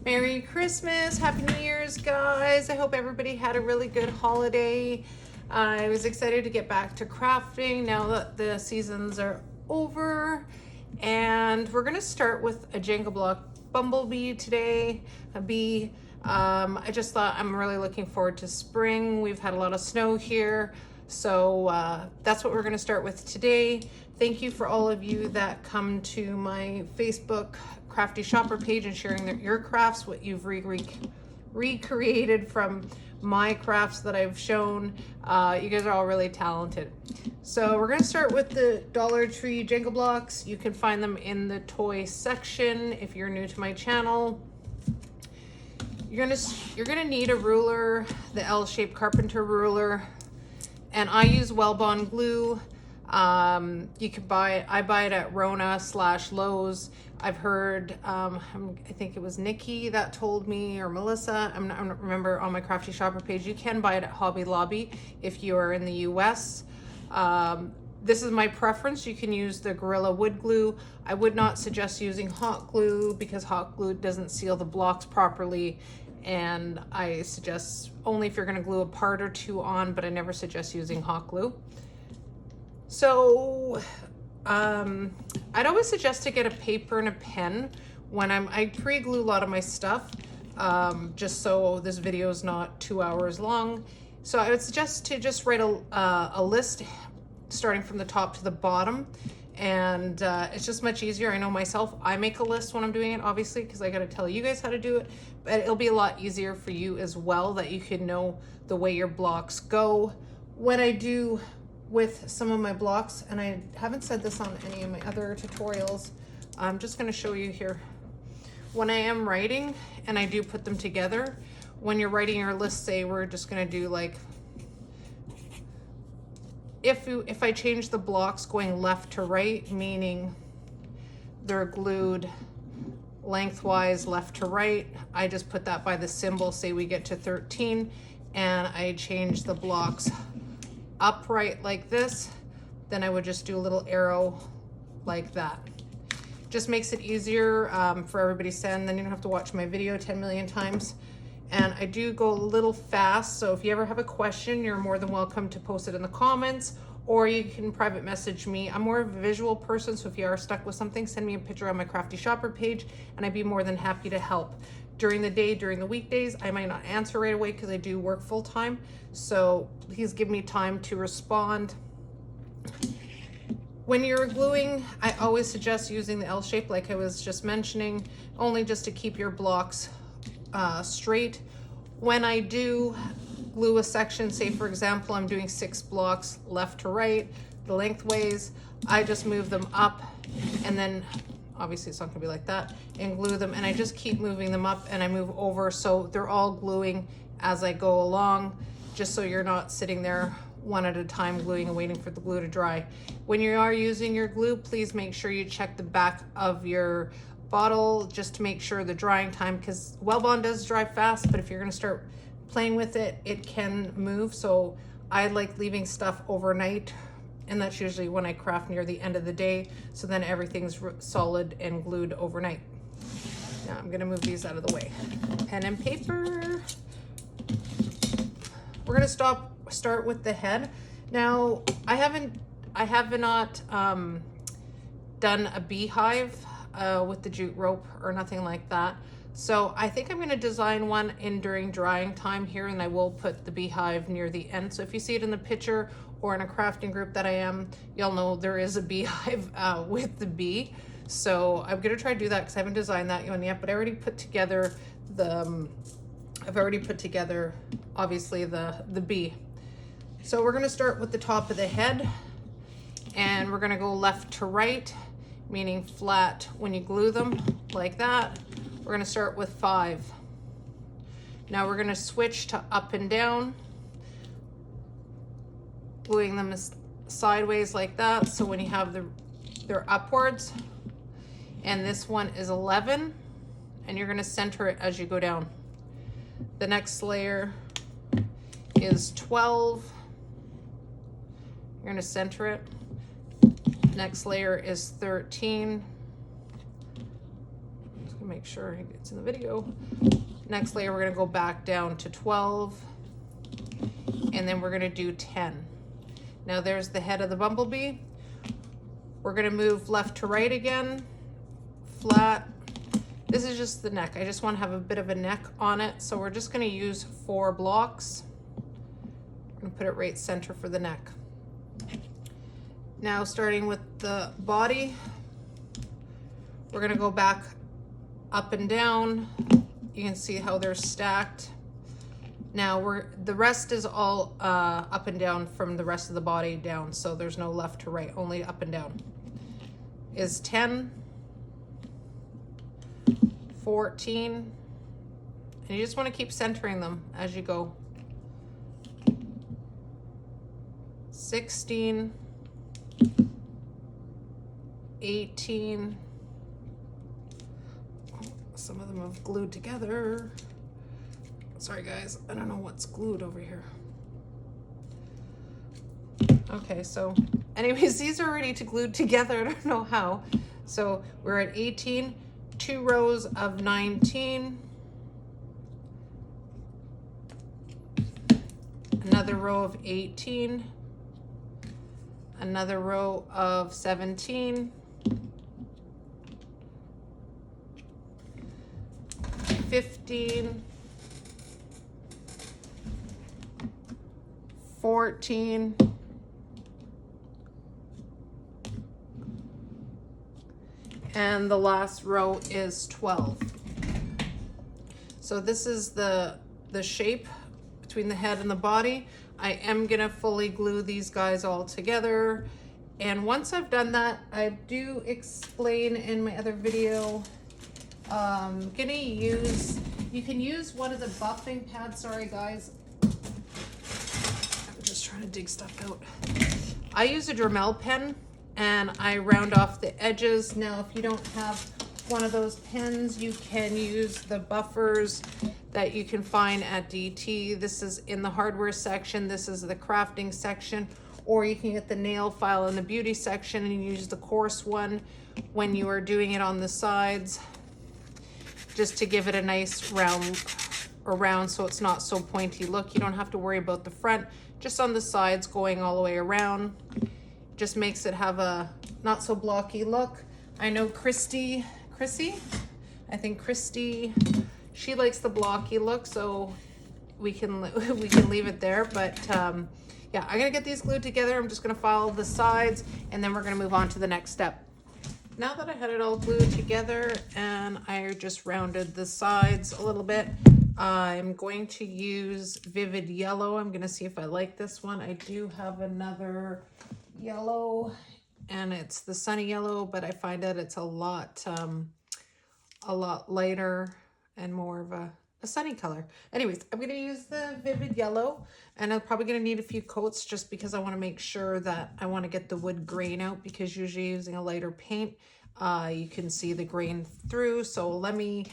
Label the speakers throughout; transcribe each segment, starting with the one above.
Speaker 1: Merry Christmas, Happy New Year's, guys. I hope everybody had a really good holiday. I was excited to get back to crafting now that the seasons are over. And we're gonna start with a Jenga block bumblebee today, a bee. I just thought I'm really looking forward to spring. We've had a lot of snow here. So that's what we're gonna start with today. Thank you for all of you that come to my Facebook Crafty Shopper page and sharing your crafts, what you've recreated from my crafts that I've shown. You guys are all really talented. So we're gonna start with the Dollar Tree Jenga blocks. You can find them in the toy section if you're new to my channel. You're gonna need a ruler, the L-shaped carpenter ruler, and I use Wellbond glue. You can buy it, I buy it at Rona/Lowe's. I've heard, I think it was Nikki that told me, or Melissa, I don't remember, on my Crafty Shopper page. You can buy it at Hobby Lobby if you are in the US. This is my preference. You can use the Gorilla Wood glue. I would not suggest using hot glue because hot glue doesn't seal the blocks properly. And I suggest only if you're gonna glue a part or two on, but I never suggest using hot glue. So I'd always suggest to get a paper and a pen when I pre-glue a lot of my stuff, just so this video is not 2 hours long. So I would suggest to just write a list starting from the top to the bottom, and it's just much easier. I know myself, I make a list when I'm doing it, obviously, because I got to tell you guys how to do it, but it'll be a lot easier for you as well, that you can know the way your blocks go. When I do with some of my blocks, and I haven't said this on any of my other tutorials, I'm just going to show you here. When I am writing and I do put them together, when you're writing your list, say we're just going to do like, if I change the blocks going left to right, meaning they're glued lengthwise left to right, I just put that by the symbol, say we get to 13, and I change the blocks upright like this, then I would just do a little arrow like that. Just makes it easier for everybody to send, then you don't have to watch my video 10 million times. And I do go a little fast, so if you ever have a question, you're more than welcome to post it in the comments, or you can private message me. I'm more of a visual person, so if you are stuck with something, send me a picture on my Crafty Shopper page, and I'd be more than happy to help. During the day, during the weekdays, I might not answer right away because I do work full time, so please give me time to respond. When you're gluing, I always suggest using the L shape like I was just mentioning, only just to keep your blocks straight. When I do glue a section, say for example, I'm doing 6 blocks left to right, the lengthways, I just move them up, and then obviously it's not gonna be like that, and glue them, and I just keep moving them up and I move over, so they're all gluing as I go along, just so you're not sitting there one at a time gluing and waiting for the glue to dry. When you are using your glue, please make sure you check the back of your bottle just to make sure the drying time, because Wellbond does dry fast, but if you're gonna start playing with it, it can move. So I like leaving stuff overnight, and that's usually when I craft near the end of the day, so then everything's solid and glued overnight. Now I'm gonna move these out of the way. Pen and paper. We're gonna start with the head. Now I have not done a beehive with the jute rope or nothing like that. So I think I'm going to design one during drying time here, and I will put the beehive near the end. So if you see it in the picture or in a crafting group that I am, you'll know there is a beehive with the bee. So I'm going to try to do that because I haven't designed that one yet, but I already put together obviously the bee. So we're going to start with the top of the head, and we're going to go left to right, meaning flat when you glue them like that. We're going to start with 5. Now we're going to switch to up and down, gluing them sideways like that, so when you have they're upwards. And this one is 11, and you're going to center it as you go down. The next layer is 12. You're going to center it. Next layer is 13. make sure it gets in the video. Next layer, we're gonna go back down to 12, and then we're gonna do 10. Now there's the head of the bumblebee. We're gonna move left to right again, flat. This is just the neck. I just wanna have a bit of a neck on it. So we're just gonna use 4 blocks. I'm gonna put it right center for the neck. Now starting with the body, we're gonna go back up and down. You can see how they're stacked. Now the rest is all up and down from the rest of the body down. So there's no left to right, only up and down. Is 10, 14, and you just want to keep centering them as you go. 16, 18, some of them have glued together. Sorry guys, I don't know what's glued over here. Okay, so anyways, these are ready to glue together. I don't know how. So we're at 18, 2 rows of 19, another row of 18, another row of 17, 15, 14, and the last row is 12. So this is the shape between the head and the body. I am gonna fully glue these guys all together. And once I've done that, I do explain in my other video, you can use one of the buffing pads. Sorry guys, I'm just trying to dig stuff out. I use a Dremel pen and I round off the edges. Now, if you don't have one of those pens, you can use the buffers that you can find at DT. This is in the hardware section. This is the crafting section, or you can get the nail file in the beauty section and use the coarse one when you are doing it on the sides, just to give it a nice round so it's not so pointy look. You don't have to worry about the front, just on the sides going all the way around. Just makes it have a not so blocky look. I know Christy, I think Christy, she likes the blocky look, so we can leave it there. But yeah, I'm gonna get these glued together. I'm just gonna file the sides, and then we're gonna move on to the next step. Now that I had it all glued together and I just rounded the sides a little bit, I'm going to use Vivid Yellow. I'm gonna see if I like this one. I do have another yellow, and it's the Sunny Yellow, but I find that it's a lot lighter and more of a sunny color. Anyways, I'm gonna use the Vivid Yellow, and I'm probably gonna need a few coats just because I wanna make sure that I wanna get the wood grain out, because usually using a lighter paint, you can see the grain through. So let me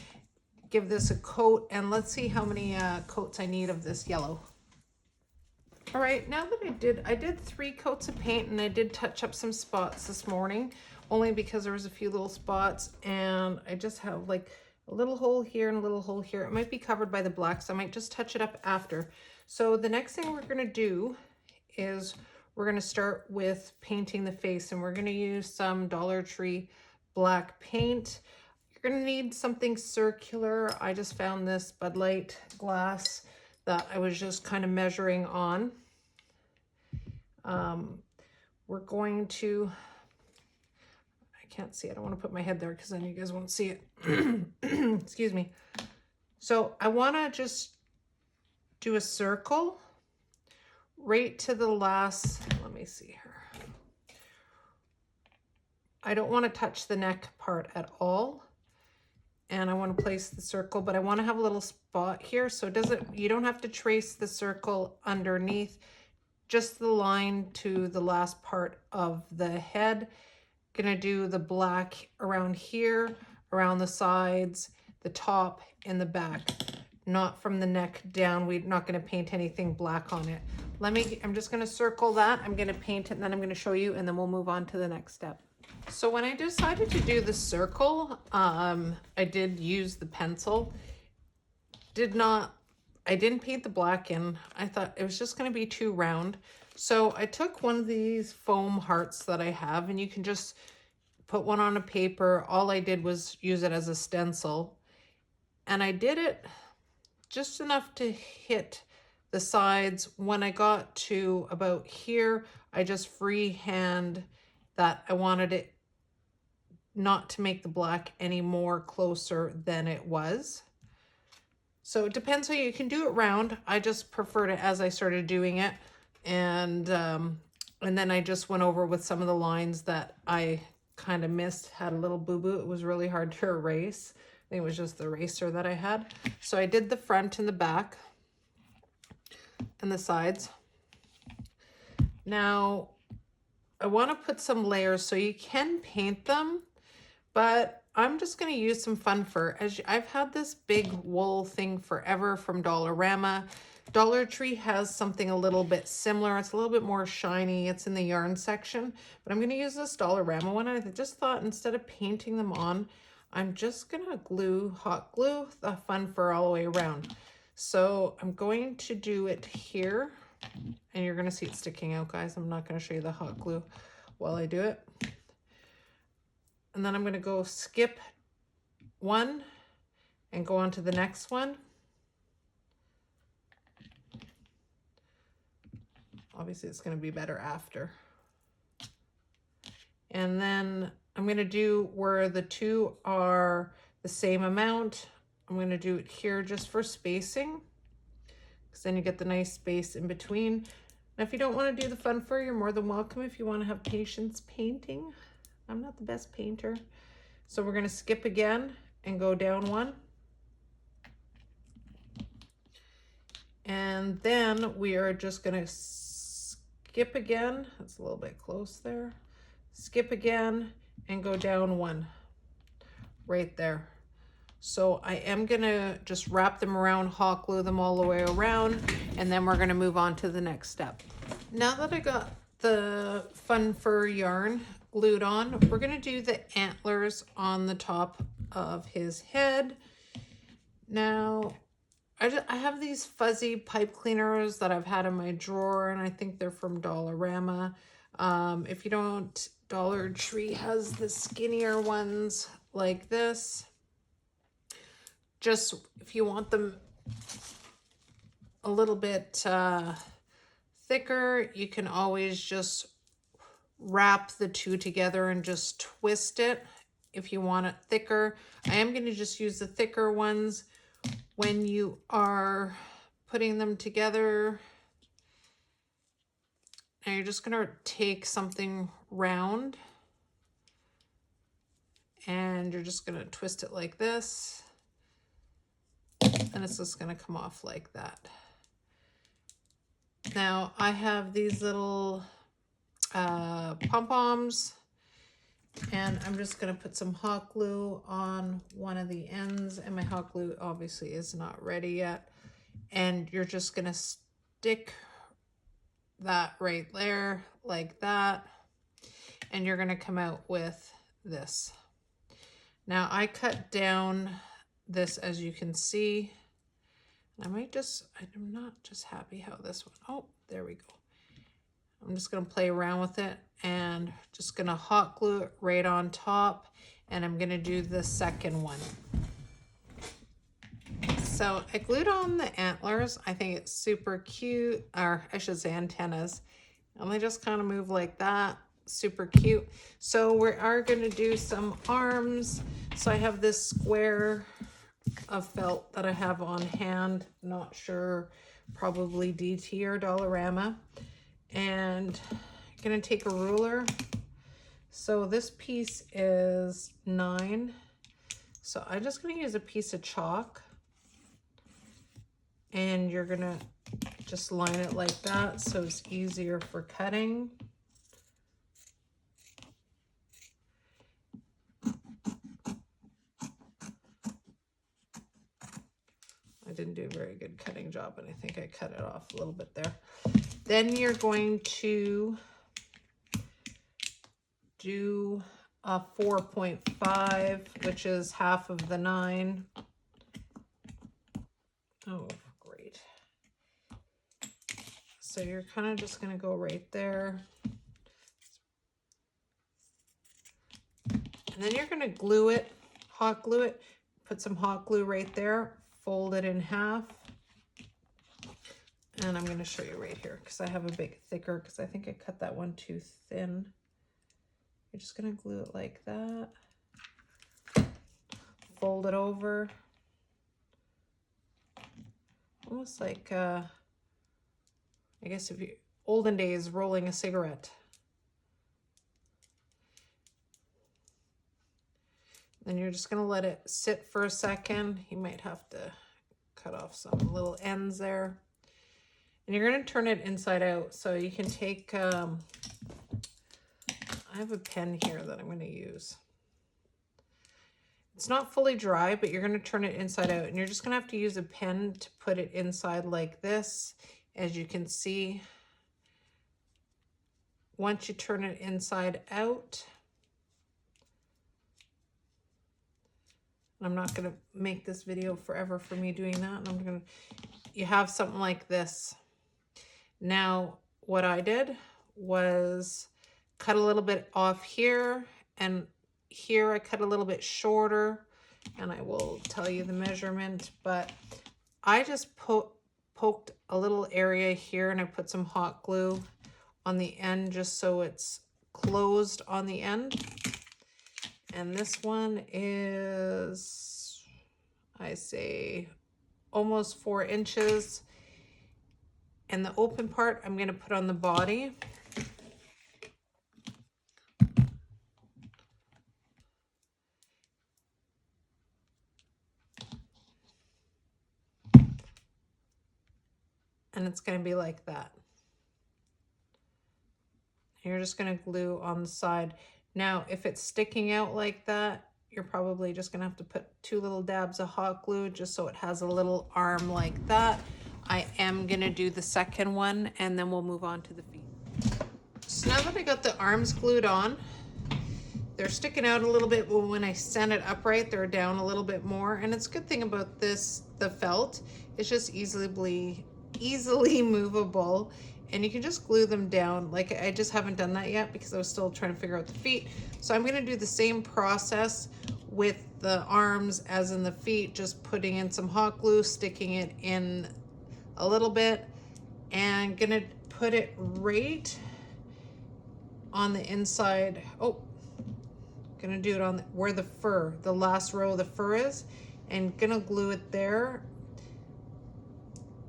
Speaker 1: give this a coat, and let's see how many coats I need of this yellow. All right, now that I did 3 coats of paint, and I did touch up some spots this morning, only because there was a few little spots, and I just have like a little hole here and a little hole here. It might be covered by the black, so I might just touch it up after. So the next thing we're gonna do is we're gonna start with painting the face, and we're gonna use some Dollar Tree black paint. You're gonna need something circular. I just found this Bud Light glass that I was just kind of measuring on. We're going to, I can't see it. I don't want to put my head there because then you guys won't see it. Excuse me. So I want to just do a circle right to the last, let me see here. I don't want to touch the neck part at all. And I want to place the circle, but I want to have a little spot here. So you don't have to trace the circle underneath, just the line to the last part of the head. Gonna do the black around here, around the sides, the top, and the back, not from the neck down. We're not gonna paint anything black on it. I'm just gonna circle that. I'm gonna paint it, and then I'm gonna show you, and then we'll move on to the next step. So when I decided to do the circle, I did use the pencil. I didn't paint the black in. I thought it was just going to be too round. So I took one of these foam hearts that I have, and you can just put one on a paper. All I did was use it as a stencil. And I did it just enough to hit the sides. When I got to about here, I just freehand that I wanted it not to make the black any more closer than it was. So it depends how you can do it round. I just preferred it as I started doing it. And then I just went over with some of the lines that I kind of missed, had a little boo-boo. It was really hard to erase. I think it was just the eraser that I had. So I did the front and the back and the sides. Now, I want to put some layers so you can paint them, but I'm just going to use some fun fur. I've had this big wool thing forever from Dollarama. Dollar Tree has something a little bit similar. It's a little bit more shiny. It's in the yarn section, but I'm going to use this Dollarama one. I just thought instead of painting them on, I'm just going to hot glue the fun fur all the way around. So I'm going to do it here, and you're going to see it sticking out, guys. I'm not going to show you the hot glue while I do it. And then I'm going to go skip one and go on to the next one. Obviously, it's going to be better after. And then I'm going to do where the two are the same amount. I'm going to do it here just for spacing, because then you get the nice space in between. Now, if you don't want to do the fun fur, you're more than welcome if you want to have patience painting. I'm not the best painter. So we're going to skip again and go down one. And then we are just going to skip again. That's a little bit close there. Skip again and go down one right there. So I am going to just wrap them around, hot glue them all the way around, and then we're going to move on to the next step. Now that I got the fun fur yarn glued on, we're going to do the antlers on the top of his head. Now, I have these fuzzy pipe cleaners that I've had in my drawer, and I think they're from Dollarama. If you don't, Dollar Tree has the skinnier ones like this. Just if you want them a little bit thicker, you can always just wrap the two together and just twist it if you want it thicker. I am going to just use the thicker ones when you are putting them together. Now you're just going to take something round and you're just going to twist it like this, and it's just going to come off like that. Now I have these little pom-poms, and I'm just going to put some hot glue on one of the ends, and my hot glue obviously is not ready yet. And you're just going to stick that right there like that, and you're going to come out with this. Now I cut down this, as you can see. I'm not just happy how this one, oh, there we go. I'm just going to play around with it and just going to hot glue it right on top, and I'm going to do the second one. So I glued on the antlers. I think it's super cute, or I should say antennas. And they just kind of move like that. Super cute. So we are going to do some arms. So I have this square of felt that I have on hand. Not sure, probably DT or Dollarama. And I'm going to take a ruler. So this piece is 9. So I'm just going to use a piece of chalk. And you're going to just line it like that so it's easier for cutting. I didn't do a very good cutting job, and I think I cut it off a little bit there. Then you're going to do a 4.5, which is half of the 9. Oh, great. So you're kind of just going to go right there. And then you're going to glue it, hot glue it, put some hot glue right there, fold it in half. And I'm going to show you right here because I have a bit thicker because I think I cut that one too thin. You're just going to glue it like that. Fold it over. Almost like, I guess if you, olden days, rolling a cigarette. Then you're just going to let it sit for a second. You might have to cut off some little ends there. And you're going to turn it inside out. So you can take, I have a pen here that I'm going to use. It's not fully dry, but you're going to turn it inside out. And you're just going to have to use a pen to put it inside like this. As you can see, once you turn it inside out, I'm not going to make this video forever for me doing that. I'm going to, you have something like this. Now, what I did was cut a little bit off here, and here I cut a little bit shorter, and I will tell you the measurement, but I just poked a little area here, and I put some hot glue on the end just so it's closed on the end. And this one is, I say, almost 4 inches. And the open part I'm going to put on the body. And it's going to be like that. You're just going to glue on the side. Now, if it's sticking out like that, you're probably just going to have to put 2 little dabs of hot glue just so it has a little arm like that. I am going to do the second one, and then we'll move on to the feet. So now that I got the arms glued on, they're sticking out a little bit, but when I stand it upright, they're down a little bit more. And it's a good thing about this, the felt, it's just easily movable, and you can just glue them down. Like, I just haven't done that yet because I was still trying to figure out the feet. So I'm going to do the same process with the arms as in the feet, just putting in some hot glue, sticking it in a little bit, and gonna put it right on the inside. Oh, gonna do it on where the fur, the last row of the fur is, and gonna glue it there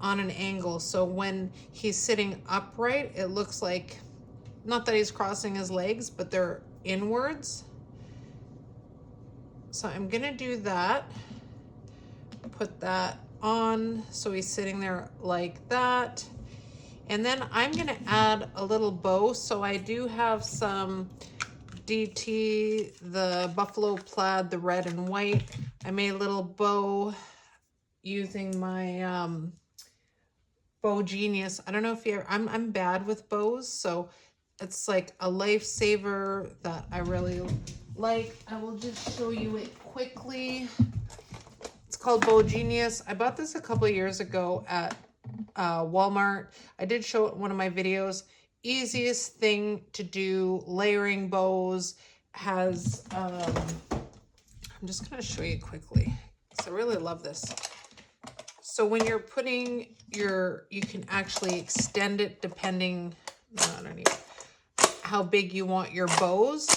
Speaker 1: on an angle. So when he's sitting upright, it looks like, not that he's crossing his legs, but they're inwards. So I'm gonna do that, put that on so he's sitting there like that. And then I'm gonna add a little bow. So I do have some DT, the buffalo plaid, the red and white. I made a little bow using my Bow Genius. I don't know if you ever, I'm bad with bows, so it's like a lifesaver that I really like. I will just show you it quickly. It's called Bow Genius. I bought this a couple of years ago at Walmart. I did show it in one of my videos. Easiest thing to do, layering bows. Has, I'm just going to show you quickly because I really love this. So when you're putting you can actually extend it depending, I don't know, how big you want your bows.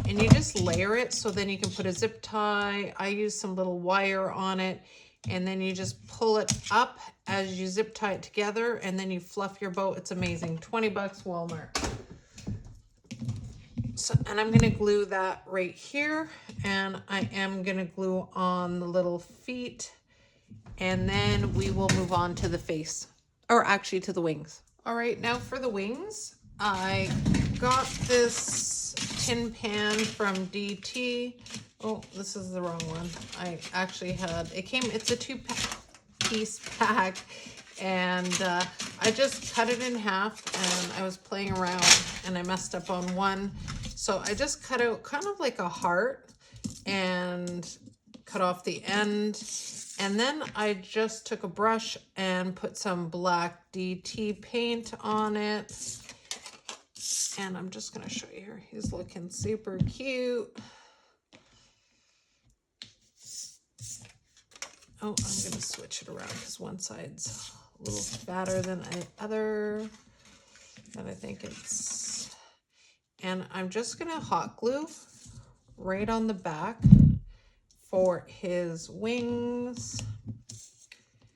Speaker 1: And you just layer it, so then you can put a zip tie. I use some little wire on it, and then you just pull it up as you zip tie it together, and then you fluff your bow. It's amazing. 20 bucks Walmart. So, and I'm gonna glue that right here, and I am gonna glue on the little feet, and then we will move on to the face, or actually to the wings. All right, now for the wings, I got this tin pan from DT. Oh, this is the wrong one. I actually had, it's a 2-piece pack, and I just cut it in half, and I was playing around and I messed up on one. So I just cut out kind of like a heart and cut off the end. And then I just took a brush and put some black DT paint on it. And I'm just going to show you here. He's looking super cute. Oh, I'm going to switch it around because one side's a little fatter than the other. And I think it's... And I'm just going to hot glue right on the back for his wings.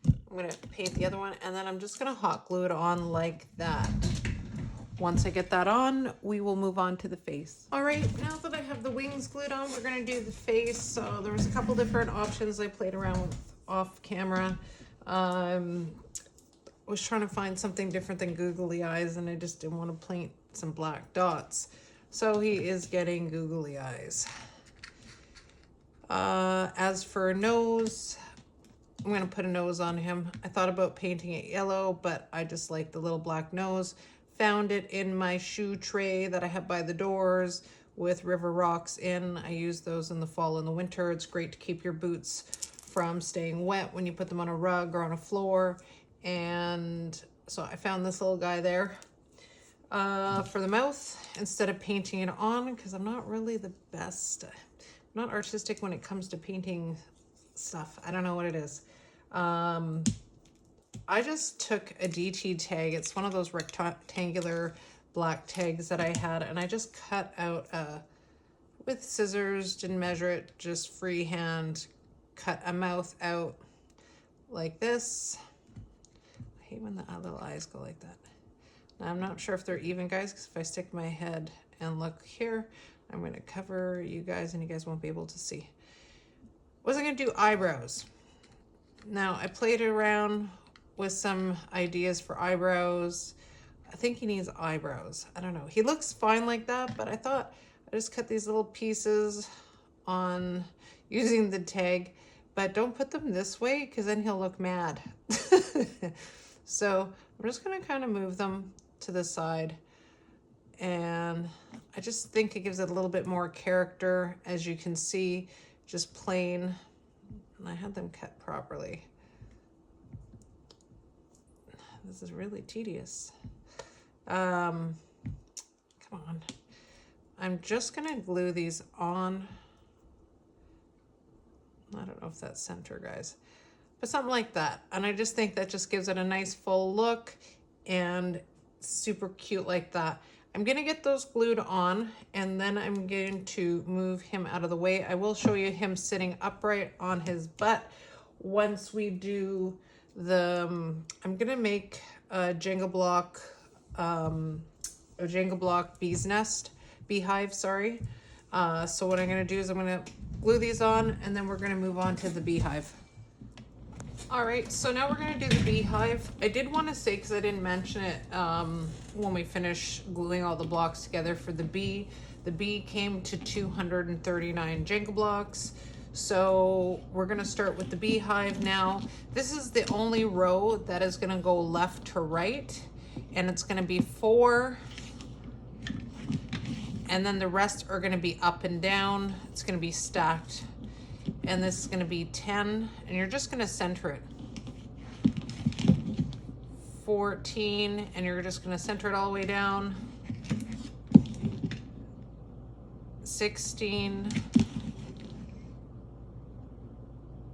Speaker 1: I'm going to paint the other one, and then I'm just going to hot glue it on like that. Once I get that on, we will move on to the face. All right, now that I have the wings glued on, we're going to do the face. So there was a couple different options I played around with off camera. Was trying to find something different than googly eyes, and I just didn't want to paint some black dots. So he is getting googly eyes. As for a nose, I'm going to put a nose on him. I thought about painting it yellow, but I just like the little black nose. Found it in my shoe tray that I have by the doors with river rocks in. I use those in the fall and the winter. It's great to keep your boots from staying wet when you put them on a rug or on a floor. And so I found this little guy there. For the mouth, instead of painting it on, because I'm not really the best, I'm not artistic when it comes to painting stuff. I don't know what it is. I just took a DT tag. It's one of those rectangular black tags that I had, and I just cut out with scissors, didn't measure it, just freehand cut a mouth out like this. I hate when the little eyes go like that. Now, I'm not sure if they're even, guys, because if I stick my head and look here, I'm going to cover you guys and you guys won't be able to see. Wasn't going to do eyebrows. Now, I played around with some ideas for eyebrows. I think he needs eyebrows. I don't know. He looks fine like that, but I thought I just cut these little pieces on using the tag, but don't put them this way because then he'll look mad. So I'm just going to kind of move them to the side, and I just think it gives it a little bit more character. As you can see, just plain, and I had them cut properly. This is really tedious. Come on. I'm just gonna glue these on. I don't know if that's center, guys, but something like that. And I just think that just gives it a nice full look and super cute like that. I'm gonna get those glued on, and then I'm going to move him out of the way. I will show you him sitting upright on his butt once we do the, I'm gonna make a Jenga block bee's nest, beehive, sorry. So what I'm gonna do is I'm gonna glue these on, and then we're gonna move on to the beehive. All right, so now we're gonna do the beehive. I did want to say, because I didn't mention it when we finish gluing all the blocks together for the bee came to 239 Jenga blocks. So we're gonna start with the beehive now. This is the only row that is gonna go left to right, and it's gonna be 4, and then the rest are gonna be up and down. It's gonna be stacked. And this is gonna be 10, and you're just gonna center it. 14, and you're just gonna center it all the way down. 16,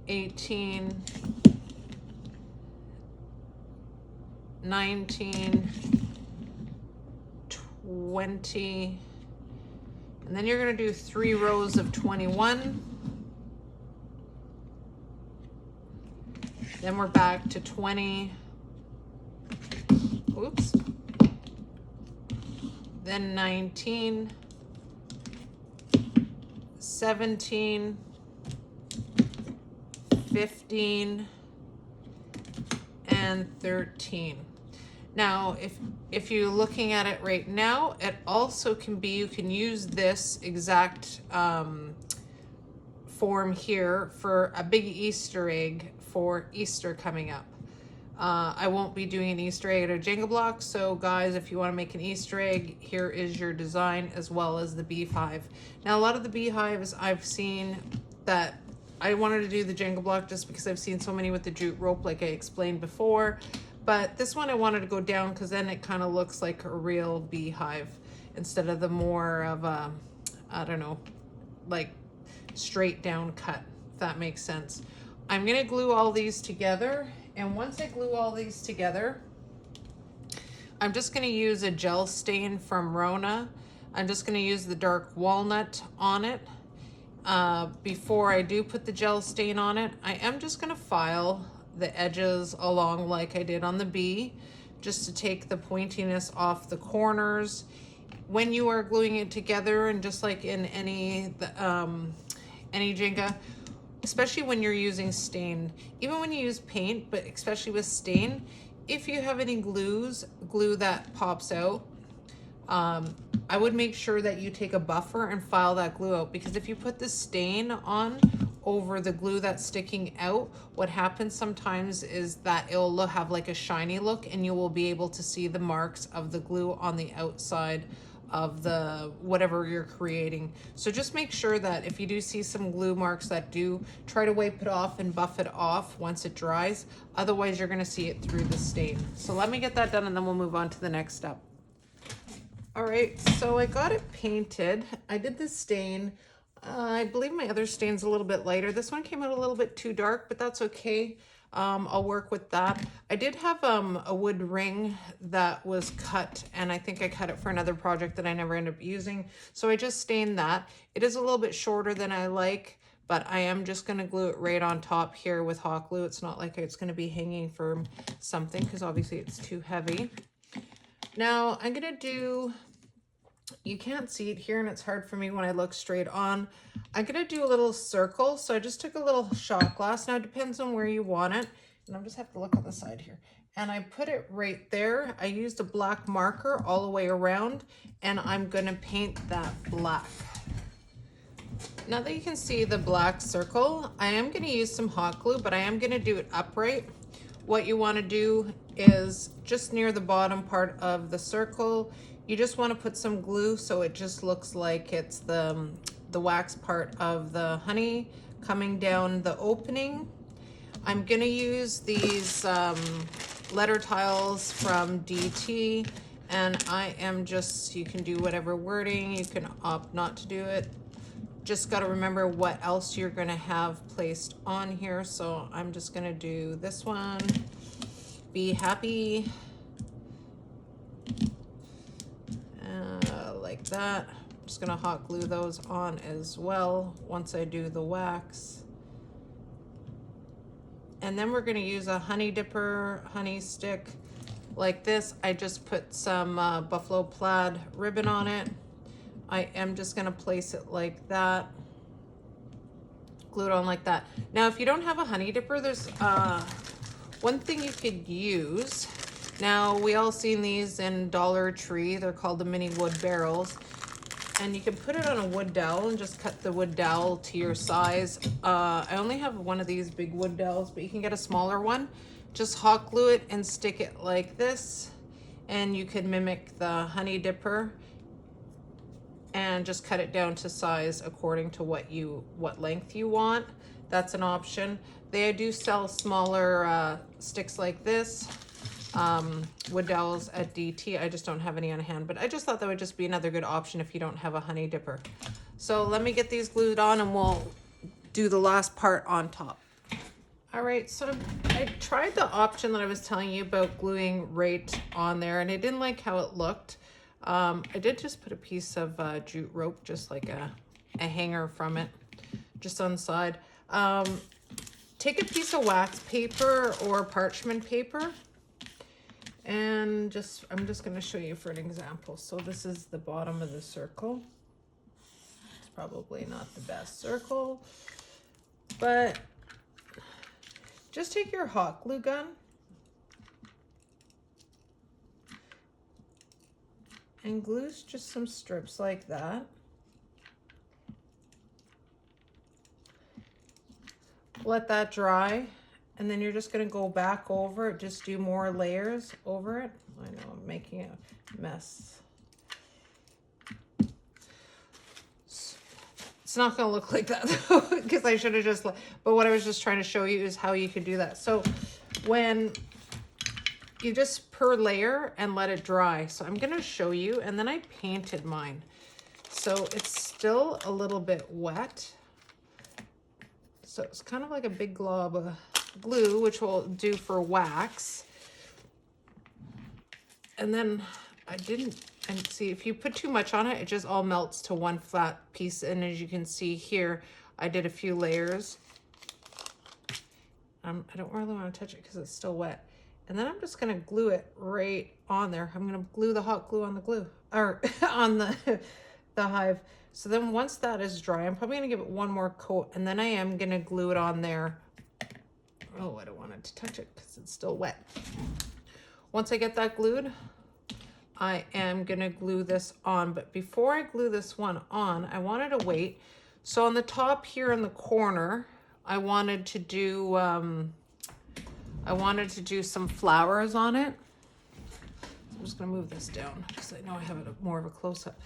Speaker 1: 18, 19, 20, and then you're gonna do 3 rows of 21. Then we're back to 20. Oops. Then 19, 17, 15, and 13. Now, if you're looking at it right now, it also can be, you can use this exact form here for a big Easter egg for Easter coming up. I won't be doing an Easter egg or Jenga block, so guys, if you want to make an Easter egg, here is your design as well as the beehive. Now, a lot of the beehives I've seen that I wanted to do the Jenga block just because I've seen so many with the jute rope like I explained before, but this one I wanted to go down because then it kind of looks like a real beehive instead of the more of a, I don't know, like straight down cut, if that makes sense. I'm gonna glue all these together, and once I glue all these together, I'm just gonna use a gel stain from Rona. I'm just gonna use the dark walnut on it. Before I do put the gel stain on it, I am just gonna file the edges along like I did on the bee, just to take the pointiness off the corners. When you are gluing it together, and just like in any Jenga, especially when you're using stain, even when you use paint, but especially with stain, if you have any glue that pops out, I would make sure that you take a buffer and file that glue out, because if you put the stain on over the glue that's sticking out, what happens sometimes is that it'll have like a shiny look, and you will be able to see the marks of the glue on the outside of the whatever you're creating. So just make sure that if you do see some glue marks, that do try to wipe it off and buff it off once it dries. Otherwise you're going to see it through the stain. So let me get that done, and then we'll move on to the next step. All right, so I got it painted. I did the stain. I believe my other stain's a little bit lighter. This one came out a little bit too dark, but that's okay. I'll work with that. I did have a wood ring that was cut, and I think I cut it for another project that I never ended up using. So I just stained that. It is a little bit shorter than I like, but I am just gonna glue it right on top here with hot glue. It's not like it's gonna be hanging from something, because obviously it's too heavy. Now I'm gonna do, you can't see it here and it's hard for me when I look straight on. I'm gonna do a little circle. So I just took a little shot glass. Now it depends on where you want it. And I'll just have to look on the side here. And I put it right there. I used a black marker all the way around, and I'm gonna paint that black. Now that you can see the black circle, I am gonna use some hot glue, but I am gonna do it upright. What you wanna do is just near the bottom part of the circle, you just want to put some glue so it just looks like it's the wax part of the honey coming down the opening. I'm gonna use these letter tiles from DT, and I am just, you can do whatever wording, you can opt not to do it. Just got to remember what else you're gonna have placed on here. So I'm just gonna do this one, be happy. Like that. I'm just gonna hot glue those on as well once I do the wax. And then we're gonna use a honey dipper, honey stick like this. I just put some buffalo plaid ribbon on it. I am just gonna place it like that, glue it on like that. Now, if you don't have a honey dipper, there's one thing you could use. Now, we all seen these in Dollar Tree. They're called the mini wood barrels. And you can put it on a wood dowel and just cut the wood dowel to your size. I only have one of these big wood dowels, but you can get a smaller one. Just hot glue it and stick it like this. And you could mimic the honey dipper and just cut it down to size according to what length you want. That's an option. They do sell smaller sticks like this. Wood dowels at DT. I just don't have any on hand, but I just thought that would just be another good option if you don't have a honey dipper. So let me get these glued on, and we'll do the last part on top. All right, so I tried the option that I was telling you about, gluing right on there, and I didn't like how it looked. I did just put a piece of jute rope, just like a hanger from it, just on the side. Take a piece of wax paper or parchment paper, and I'm just going to show you for an example. So this is the bottom of the circle. It's probably not the best circle, but just take your hot glue gun and glue just some strips like that. Let that dry, and then you're just gonna go back over it, just do more layers over it. I know I'm making a mess. It's not gonna look like that though, because I should have just, but what I was just trying to show you is how you could do that. So when you just per layer and let it dry. So I'm gonna show you, and then I painted mine. So it's still a little bit wet. So it's kind of like a big glob of glue, which will do for wax. And then and see, if you put too much on it, it just all melts to one flat piece. And as you can see here, I did a few layers. I don't really want to touch it because it's still wet. And then I'm just gonna glue it right on there. I'm gonna glue the hot glue on the glue, or on the hive. So then once that is dry, I'm probably gonna give it one more coat, and then I am gonna glue it on there. Oh, I don't want it to touch it because it's still wet. Once I get that glued, I am gonna glue this on. But before I glue this one on, I wanted to wait. So on the top here in the corner, I wanted to do some flowers on it. I'm just gonna move this down because I know I have more of a close-up.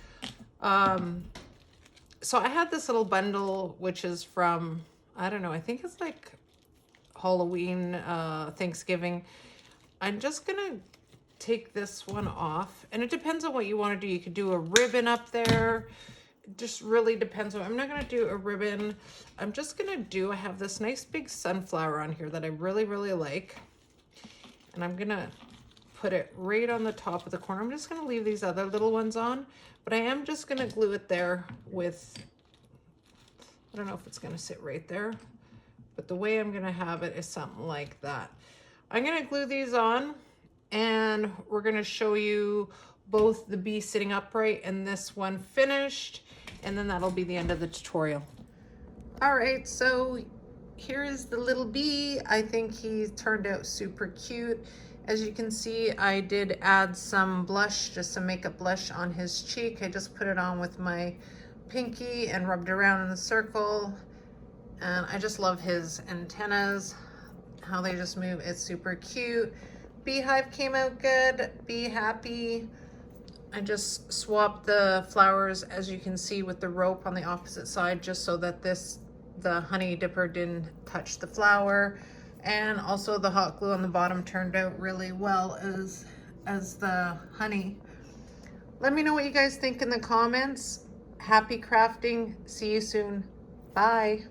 Speaker 1: So I had this little bundle, which is from, I don't know, I think it's like Halloween, Thanksgiving. I'm just gonna take this one off, and it depends on what you want to do. You could do a ribbon up there. It just really depends on, I'm not gonna do a ribbon. I'm just gonna I have this nice big sunflower on here that I really, really like. And I'm gonna put it right on the top of the corner. I'm just gonna leave these other little ones on, but I am just gonna glue it there with, I don't know if it's gonna sit right there, but the way I'm gonna have it is something like that. I'm gonna glue these on, and we're gonna show you both the bee sitting upright and this one finished, and then that'll be the end of the tutorial. All right, so here is the little bee. I think he turned out super cute. As you can see, I did add some blush, just some makeup blush on his cheek. I just put it on with my pinky and rubbed around in the circle. And I just love his antennas, how they just move. It's super cute. Beehive came out good. Be happy. I just swapped the flowers, as you can see, with the rope on the opposite side, just so that the honey dipper didn't touch the flower. And also the hot glue on the bottom turned out really well as the honey. Let me know what you guys think in the comments. Happy crafting. See you soon. Bye.